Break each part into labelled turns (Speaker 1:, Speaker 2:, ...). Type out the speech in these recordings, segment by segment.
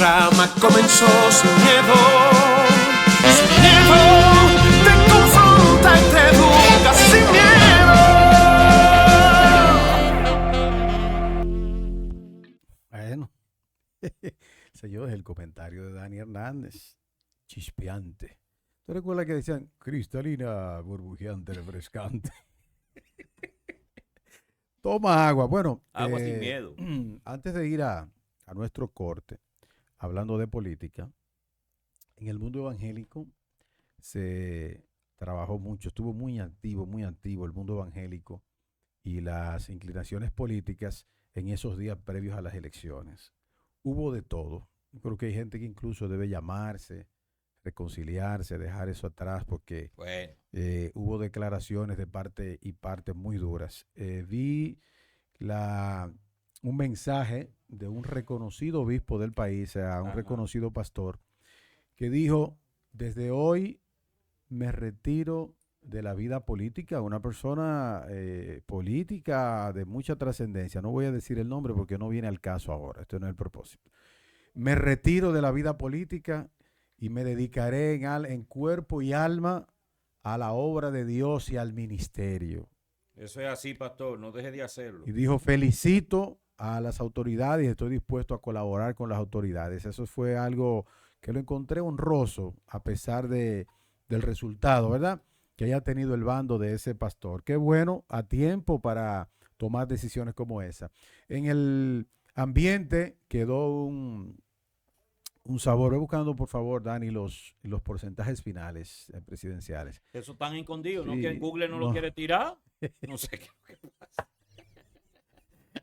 Speaker 1: programa comenzó sin miedo. Sin miedo, te confronta y te educa sin miedo.
Speaker 2: Bueno, señor, el comentario de Dani Hernández, chispeante. ¿Tú recuerdas que decían cristalina, burbujeante, refrescante? Toma agua. Bueno,
Speaker 3: agua sin miedo.
Speaker 2: Antes de ir a nuestro corte, hablando de política, en el mundo evangélico se trabajó mucho, estuvo muy activo el mundo evangélico y las inclinaciones políticas en esos días previos a las elecciones. Hubo de todo. Yo creo que hay gente que incluso debe llamarse, reconciliarse, dejar eso atrás, porque
Speaker 3: bueno,
Speaker 2: hubo declaraciones de parte y parte muy duras. Vi un mensaje de un reconocido obispo del país, o sea, un reconocido pastor, que dijo: desde hoy me retiro de la vida política, una persona política de mucha trascendencia. No voy a decir el nombre porque no viene al caso ahora, esto no es el propósito. Me retiro de la vida política y me dedicaré en cuerpo y alma a la obra de Dios y al ministerio.
Speaker 3: Eso es así, pastor, no deje de hacerlo.
Speaker 2: Y dijo: felicito a las autoridades y estoy dispuesto a colaborar con las autoridades. Eso fue algo que lo encontré honroso a pesar del resultado, ¿verdad?, que haya tenido el bando de ese pastor. Qué bueno, a tiempo para tomar decisiones como esa. En el ambiente quedó un sabor. Voy buscando, por favor, Dani, los porcentajes finales presidenciales.
Speaker 3: Eso están escondidos,
Speaker 2: Sí,
Speaker 3: ¿no? Que en Google no lo quiere tirar. No sé qué pasa.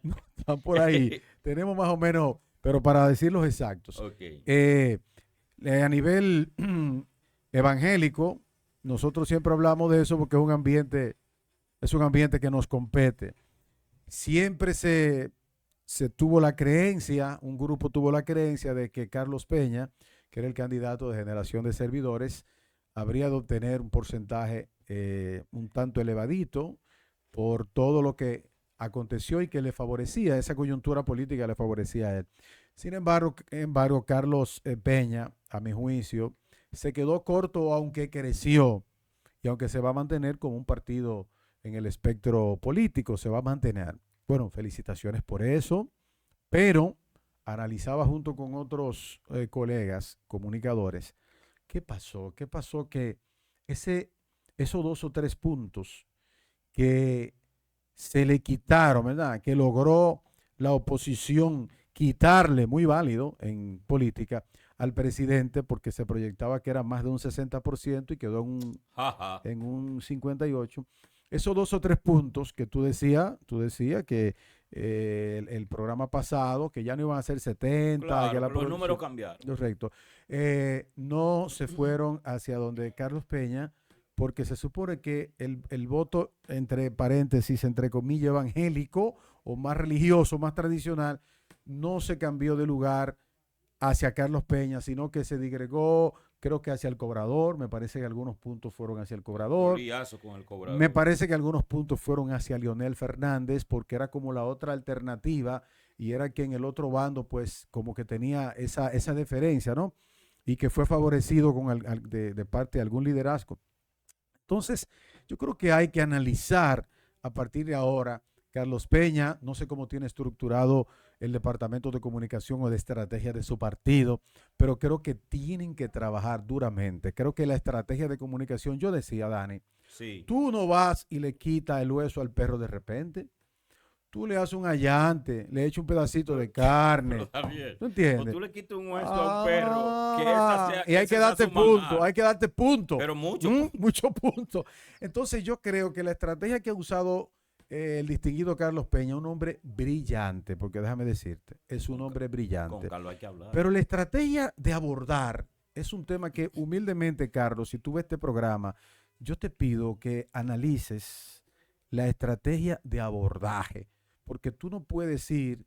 Speaker 2: No, están por ahí. Tenemos más o menos, pero para decir los exactos.
Speaker 3: Okay.
Speaker 2: A nivel evangélico, nosotros siempre hablamos de eso porque es un ambiente que nos compete. Siempre se tuvo la creencia, un grupo tuvo la creencia de que Carlos Peña, que era el candidato de Generación de Servidores, habría de obtener un porcentaje un tanto elevadito por todo lo que aconteció y que le favorecía, esa coyuntura política le favorecía a él. Sin embargo, Carlos Peña, a mi juicio, se quedó corto, aunque creció y aunque se va a mantener como un partido en el espectro político, se va a mantener. Bueno, felicitaciones por eso, pero analizaba junto con otros colegas comunicadores, ¿qué pasó? ¿Qué pasó? Que esos 2 o 3 puntos que se le quitaron, ¿verdad?, que logró la oposición quitarle, muy válido en política, al presidente, porque se proyectaba que era más de un 60% y quedó en un 58%. Esos 2 o 3 puntos que tú decías que el programa pasado, que ya no iban a ser 70.
Speaker 3: Claro,
Speaker 2: que
Speaker 3: los números cambiaron.
Speaker 2: Correcto. No se fueron hacia donde Carlos Peña, porque se supone que el voto, entre paréntesis, entre comillas, evangélico o más religioso, más tradicional, no se cambió de lugar hacia Carlos Peña, sino que se digregó, creo que hacia el Cobrador. Me parece que algunos puntos fueron hacia el Cobrador.
Speaker 3: Con el Cobrador.
Speaker 2: Me parece que algunos puntos fueron hacia Leonel Fernández, porque era como la otra alternativa y era que en el otro bando pues como que tenía esa deferencia, ¿no? Y que fue favorecido de parte de algún liderazgo. Entonces, yo creo que hay que analizar a partir de ahora. Carlos Peña, no sé cómo tiene estructurado el departamento de comunicación o de estrategia de su partido, pero creo que tienen que trabajar duramente. Creo que la estrategia de comunicación, yo decía, Dani,
Speaker 3: sí,
Speaker 2: tú no vas y le quitas el hueso al perro de repente. Tú le haces un allante, le echas un pedacito de carne.
Speaker 3: pero está bien.
Speaker 2: ¿Tú entiendes?
Speaker 3: O tú le quitas un hueso a un perro, que esa sea,
Speaker 2: y hay que darte punto, hay que darte punto.
Speaker 3: Pero mucho.
Speaker 2: Mucho punto. Entonces yo creo que la estrategia que ha usado el distinguido Carlos Peña, un hombre brillante, porque déjame decirte, es un hombre brillante.
Speaker 3: Con Carlos hay que hablar.
Speaker 2: Pero la estrategia de abordar es un tema que humildemente, Carlos, si tú ves este programa, yo te pido que analices la estrategia de abordaje, porque tú no puedes ir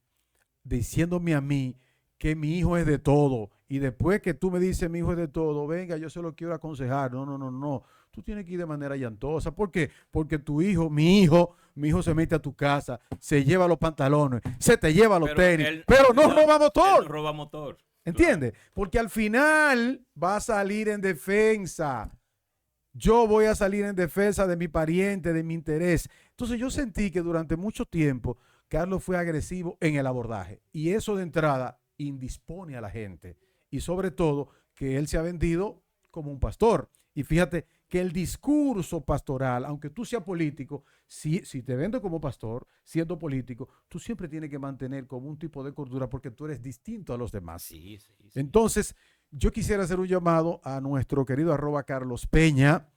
Speaker 2: diciéndome a mí que mi hijo es de todo y después que tú me dices mi hijo es de todo, venga, yo se lo quiero aconsejar. No. Tú tienes que ir de manera llantosa. ¿Por qué? Porque tu hijo, mi hijo se mete a tu casa, se lleva los pantalones, se te lleva los tenis, pero no roba motor.
Speaker 3: Él no roba motor.
Speaker 2: ¿Entiendes? Porque al final va a salir en defensa. Yo voy a salir en defensa de mi pariente, de mi interés. Entonces yo sentí que durante mucho tiempo Carlos fue agresivo en el abordaje. Y eso de entrada indispone a la gente. Y sobre todo que él se ha vendido como un pastor. Y fíjate que el discurso pastoral, aunque tú seas político, si te vendes como pastor, siendo político, tú siempre tienes que mantener como un tipo de cordura porque tú eres distinto a los demás.
Speaker 3: Sí.
Speaker 2: Entonces, yo quisiera hacer un llamado a nuestro querido @Carlos Peña,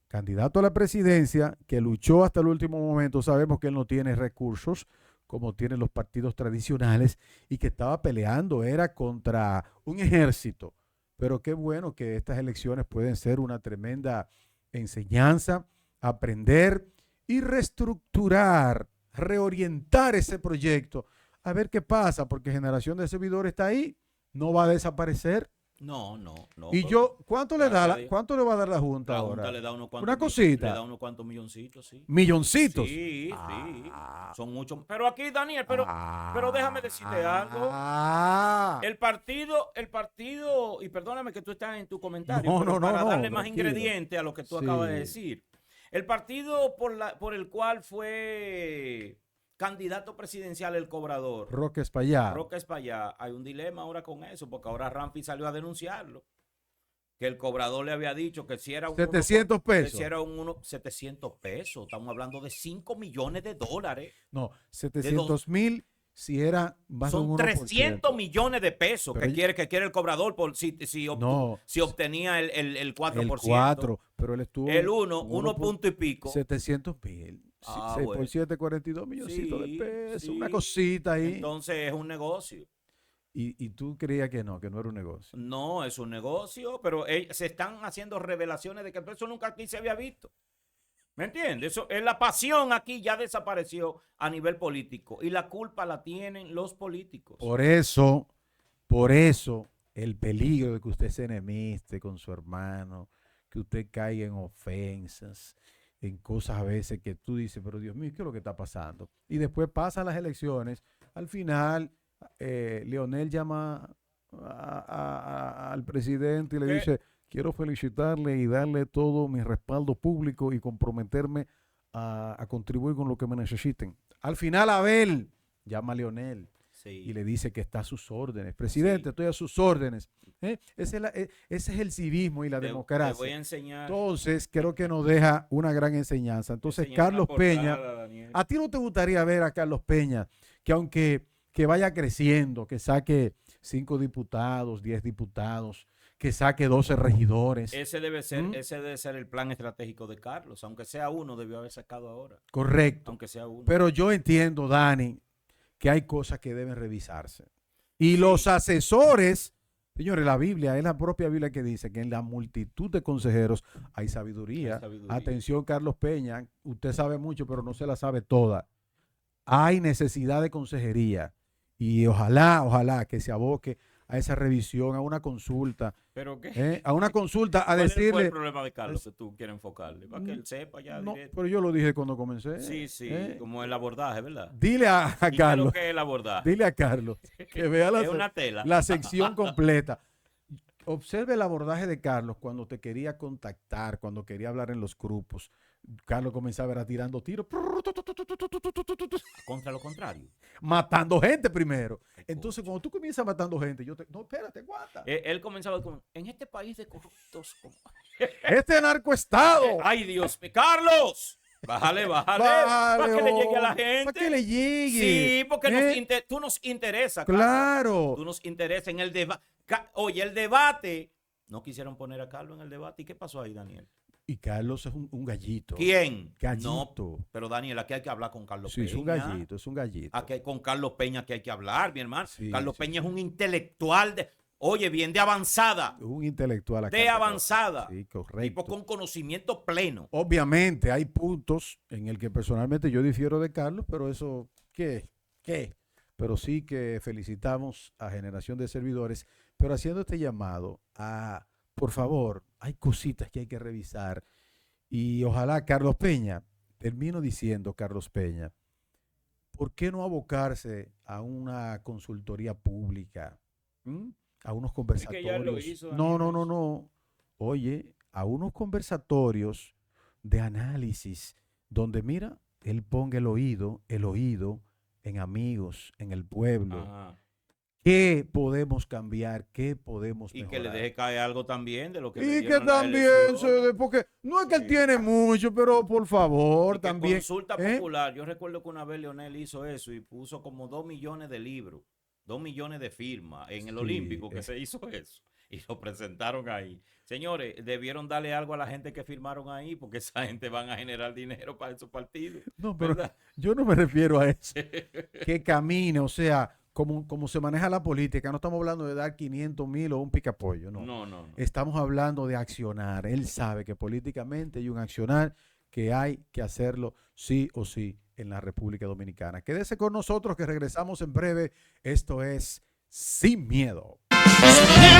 Speaker 2: candidato a la presidencia, que luchó hasta el último momento. Sabemos que él no tiene recursos como tienen los partidos tradicionales y que estaba peleando, era contra un ejército. Pero qué bueno que estas elecciones pueden ser una tremenda enseñanza, aprender y reestructurar, reorientar ese proyecto, a ver qué pasa, porque Generación de Servidores está ahí, no va a desaparecer.
Speaker 3: No.
Speaker 2: Y
Speaker 3: pero
Speaker 2: yo, ¿cuánto le
Speaker 3: gracias a Dios.
Speaker 2: cuánto le va a dar la Junta
Speaker 3: La
Speaker 2: ahora?
Speaker 3: Junta le da unos cuantos
Speaker 2: Una cosita.
Speaker 3: Le da unos cuantos milloncitos, sí.
Speaker 2: Milloncitos.
Speaker 3: Sí.
Speaker 2: Ah.
Speaker 3: Son muchos. Pero aquí, Daniel, pero déjame decirte algo.
Speaker 2: Ah.
Speaker 3: El partido, y perdóname que tú estás en tu comentario,
Speaker 2: No,
Speaker 3: pero
Speaker 2: no,
Speaker 3: para
Speaker 2: no,
Speaker 3: darle más
Speaker 2: tranquilo.
Speaker 3: ingredientes a lo que tú
Speaker 2: Sí.
Speaker 3: acabas de decir. El partido por el cual fue candidato presidencial el cobrador,
Speaker 2: Roque Espaillá.
Speaker 3: Roca Espaillá, hay un dilema ahora con eso, porque ahora Ramfi salió a denunciarlo. Que el cobrador le había dicho que si era un
Speaker 2: 700 pesos.
Speaker 3: Que si era 700 pesos. Estamos hablando de 5 millones de dólares.
Speaker 2: No, 700,000 si era más de un
Speaker 3: Son
Speaker 2: 1%.
Speaker 3: 300 millones de pesos
Speaker 2: Pero
Speaker 3: que quiere el cobrador por si
Speaker 2: No.
Speaker 3: obtenía el 4%.
Speaker 2: El 4, pero él estuvo.
Speaker 3: El 1 punto y pico.
Speaker 2: 700,000.
Speaker 3: Ah,
Speaker 2: 6
Speaker 3: bueno.
Speaker 2: por 7, 42 milloncitos
Speaker 3: Sí,
Speaker 2: de pesos.
Speaker 3: sí.
Speaker 2: Una cosita ahí.
Speaker 3: Entonces es un negocio.
Speaker 2: Y tú creías que no era un negocio.
Speaker 3: No, es un negocio, pero se están haciendo revelaciones de que eso nunca aquí se había visto. ¿Me entiendes? La pasión aquí ya desapareció a nivel político y la culpa la tienen los políticos.
Speaker 2: Por eso, el peligro de que usted se enemiste con su hermano, que usted caiga en ofensas, en cosas a veces que tú dices, pero Dios mío, ¿qué es lo que está pasando? Y después pasan las elecciones, al final Leonel llama al presidente y le
Speaker 3: ¿Qué?
Speaker 2: dice, quiero felicitarle y darle todo mi respaldo público y comprometerme a contribuir con lo que me necesiten. Al final Abel llama a Leonel
Speaker 3: Sí.
Speaker 2: y le dice que está a sus órdenes. Presidente,
Speaker 3: Sí.
Speaker 2: estoy a sus órdenes. Ese es el civismo y la
Speaker 3: Te
Speaker 2: democracia.
Speaker 3: voy a enseñar.
Speaker 2: Entonces, creo que nos deja una gran enseñanza. Entonces,
Speaker 3: enseñar
Speaker 2: Carlos
Speaker 3: una
Speaker 2: Peña,
Speaker 3: portada, Daniel.
Speaker 2: ¿a ti no te gustaría ver a Carlos Peña que aunque que vaya creciendo, que saque 5 diputados, 10 diputados, que saque 12 regidores?
Speaker 3: Ese debe ser el plan estratégico de Carlos. Aunque sea uno, debió haber sacado ahora.
Speaker 2: Correcto.
Speaker 3: Aunque sea uno.
Speaker 2: Pero yo entiendo, Dani, que hay cosas que deben revisarse. Y los asesores, señores, la Biblia, es la propia Biblia que dice que en la multitud de consejeros hay sabiduría.
Speaker 3: Hay sabiduría.
Speaker 2: Atención, Carlos Peña, usted sabe mucho, pero no se la sabe toda. Hay necesidad de consejería y ojalá que se aboque a esa revisión, a una consulta,
Speaker 3: ¿Pero qué?
Speaker 2: a una consulta, a
Speaker 3: ¿Cuál fue
Speaker 2: decirle...
Speaker 3: el problema de Carlos que tú quieres enfocarle? Para que él sepa ya
Speaker 2: No,
Speaker 3: directo.
Speaker 2: pero yo lo dije cuando comencé.
Speaker 3: Sí, como el abordaje, ¿verdad?
Speaker 2: Dile a
Speaker 3: ¿Y qué es lo
Speaker 2: Carlos.
Speaker 3: que es el abordaje?
Speaker 2: Dile a Carlos que vea
Speaker 3: Es una tela.
Speaker 2: la sección completa. Observe el abordaje de Carlos cuando te quería contactar, cuando quería hablar en los grupos. Carlos comenzaba a tirando tiros,
Speaker 3: Contra lo contrario.
Speaker 2: matando gente primero. Entonces, cuando tú comienzas matando gente, no, espérate, aguanta.
Speaker 3: Él comenzaba con, en este país de corruptos.
Speaker 2: Este narcoestado.
Speaker 3: ¡Ay, Dios mío! ¡Carlos! Bájale. Para que le llegue a la gente.
Speaker 2: Para que le llegue.
Speaker 3: Sí, porque tú nos interesa. Carlos.
Speaker 2: Claro.
Speaker 3: Tú nos interesa en el debate. Oye, el debate. No quisieron poner a Carlos en el debate. ¿Y qué pasó ahí, Daniel?
Speaker 2: Y Carlos es un gallito.
Speaker 3: ¿Quién?
Speaker 2: Gallito.
Speaker 3: No, pero Daniel, aquí hay que hablar con Carlos
Speaker 2: Sí,
Speaker 3: Peña.
Speaker 2: es un gallito.
Speaker 3: Aquí con Carlos Peña que hay que hablar, mi hermano.
Speaker 2: Sí,
Speaker 3: Carlos
Speaker 2: sí,
Speaker 3: Peña es un intelectual oye, bien de avanzada.
Speaker 2: Un intelectual acá.
Speaker 3: De avanzada.
Speaker 2: Sí, correcto.
Speaker 3: Tipo con conocimiento pleno.
Speaker 2: Obviamente hay puntos en el que personalmente yo difiero de Carlos, pero eso, ¿qué? Pero sí que felicitamos a Generación de Servidores, pero haciendo este llamado a, por favor, hay cositas que hay que revisar y ojalá Carlos Peña, termino diciendo Carlos Peña, ¿por qué no abocarse a una consultoría pública? A unos
Speaker 3: Es que ya lo
Speaker 2: conversatorios.
Speaker 3: hizo,
Speaker 2: No, no,
Speaker 3: Daniel,
Speaker 2: no,
Speaker 3: eso.
Speaker 2: no. Oye, a unos conversatorios de análisis donde, mira, él ponga el oído en amigos, en el pueblo.
Speaker 3: Ajá.
Speaker 2: ¿Qué podemos cambiar? ¿Qué podemos
Speaker 3: Y que le
Speaker 2: mejorar?
Speaker 3: deje caer algo también de lo que le
Speaker 2: Y que
Speaker 3: dieron las
Speaker 2: también
Speaker 3: elecciones.
Speaker 2: porque no es que él
Speaker 3: Sí.
Speaker 2: tiene mucho, pero por favor,
Speaker 3: Y que
Speaker 2: también.
Speaker 3: consulta
Speaker 2: ¿eh?
Speaker 3: popular. Yo recuerdo que una vez Leonel hizo eso y puso como 2 millones de libros, 2 millones de firmas en el
Speaker 2: Sí,
Speaker 3: Olímpico que se hizo eso. Y lo presentaron ahí. Señores, debieron darle algo a la gente que firmaron ahí porque esa gente van a generar dinero para esos partidos.
Speaker 2: No, pero
Speaker 3: ¿Verdad?
Speaker 2: yo no me refiero a eso. Que camine, o sea, como se maneja la política. No estamos hablando de dar 500,000 o un picapollo, no.
Speaker 3: No, no, no.
Speaker 2: Estamos hablando de accionar. Él sabe que políticamente hay un accionar que hay que hacerlo sí o sí en la República Dominicana. Quédese con nosotros que regresamos en breve. Esto es Sin Miedo.
Speaker 1: Sin miedo.